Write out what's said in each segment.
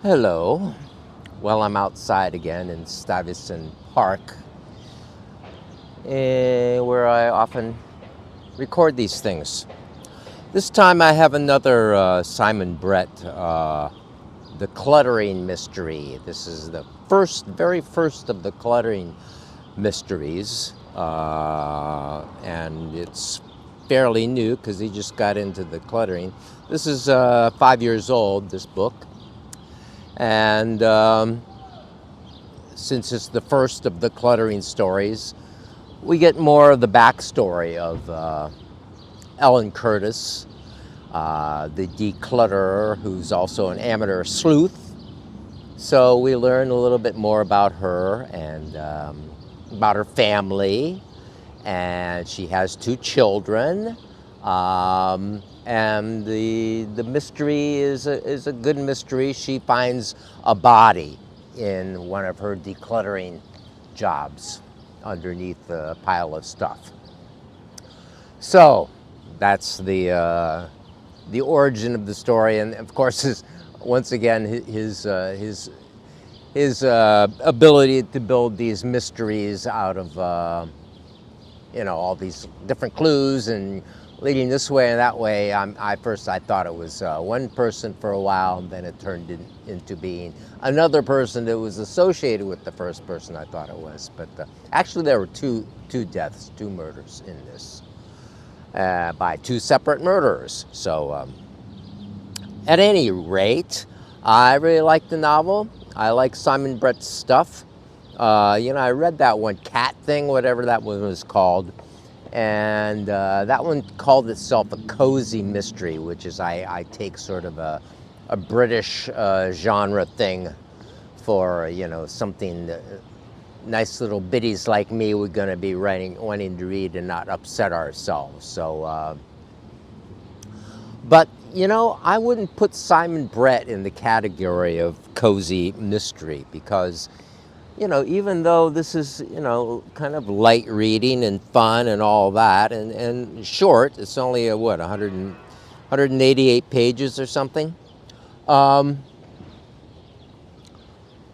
Hello. Well, I'm outside again in Stuyvesant Park, where I often record these things. This time I have another Simon Brett, The Cluttering Mystery. This is the very first of the Cluttering Mysteries, and it's fairly new because he just got into the cluttering. This is 5 years old, this book. And since it's the first of the cluttering stories, we get more of the backstory of Ellen Curtis, the declutterer who's also an amateur sleuth. So we learn a little bit more about her and about her family. And she has 2 children. And the mystery is a good mystery. She finds a body in one of her decluttering jobs underneath a pile of stuff. So that's the origin of the story, and of course, once again his ability to build these mysteries out of all these different clues and leading this way and that way. I thought it was one person for a while, and then it turned into being another person that was associated with the first person I thought it was. But actually, there were two deaths, 2 murders in this by 2 separate murderers. So, at any rate, I really like the novel. I like Simon Brett's stuff. I read that one Cat thing, whatever that one was called. And that one called itself a cozy mystery, which is I take sort of a British genre thing for, something that nice little biddies like me were going to be wanting to read and not upset ourselves. So, but, I wouldn't put Simon Brett in the category of cozy mystery because even though this is, kind of light reading and fun and all that, and short, it's only 188 pages or something.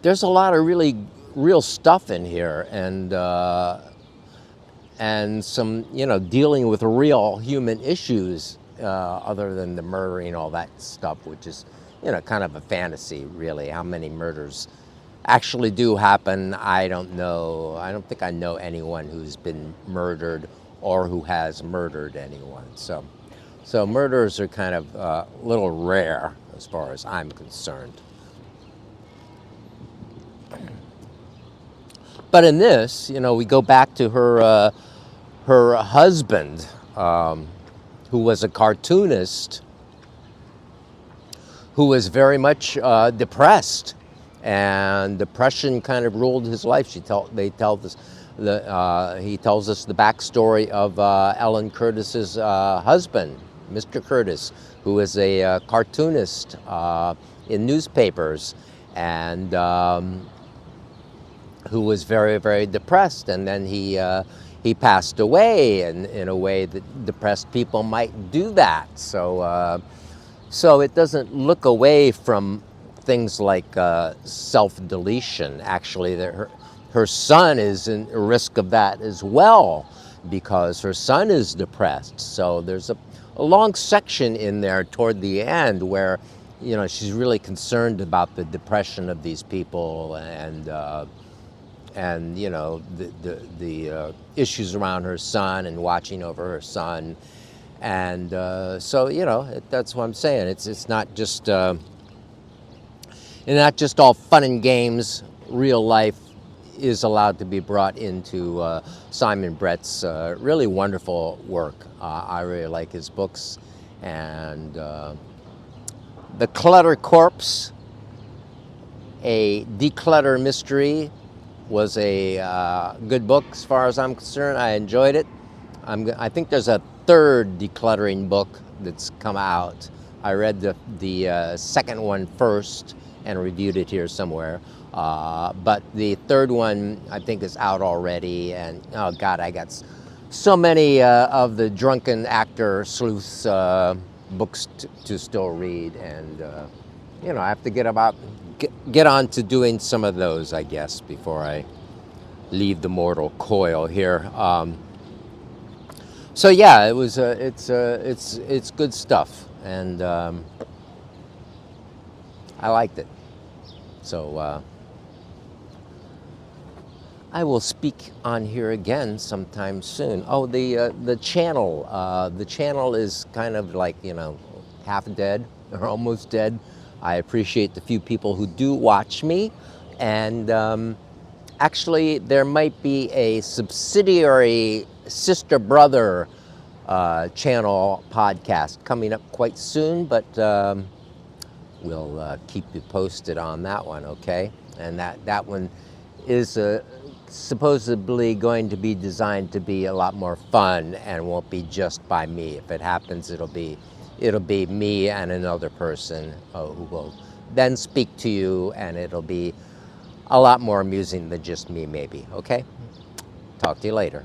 There's a lot of really real stuff in here, and some, dealing with real human issues, other than the murdering, all that stuff, which is, kind of a fantasy, really. How many murders actually do happen, I don't know. I don't think I know anyone who's been murdered or who has murdered anyone. So murders are kind of a little rare as far as I'm concerned. But in this, we go back to her husband, who was a cartoonist, who was very much depressed. And depression kind of ruled his life. He tells us the backstory of Ellen Curtis's husband, Mr. Curtis, who is a cartoonist in newspapers, and who was very, very depressed. And then he passed away, and in a way that depressed people might do that. So it doesn't look away from things like self-deletion. Actually, her son is in risk of that as well because her son is depressed. So there's a long section in there toward the end where, she's really concerned about the depression of these people and the issues around her son and watching over her son. And so, that's what I'm saying. It's not just not just all fun and games. Real life is allowed to be brought into Simon Brett's really wonderful work. I really like his books. And The Clutter Corpse, a declutter mystery, was a good book as far as I'm concerned. I enjoyed it. I think there's a 3rd decluttering book that's come out. I read the second one first and reviewed it here somewhere. But the 3rd one, I think, is out already. And, oh, God, I got so many of the drunken actor sleuths books to still read. And, I have to get get on to doing some of those, I guess, before I leave the mortal coil here. So yeah, it was it's good stuff, and I liked it. So I will speak on here again sometime soon. Oh, the channel. The channel is kind of like, half dead or almost dead. I appreciate the few people who do watch me, and actually there might be a subsidiary sister brother channel podcast coming up quite soon, but we'll keep you posted on that one, okay? And that one is supposedly going to be designed to be a lot more fun and won't be just by me. If it happens, it'll be me and another person who will then speak to you, and it'll be a lot more amusing than just me, maybe. Okay? Talk to you later.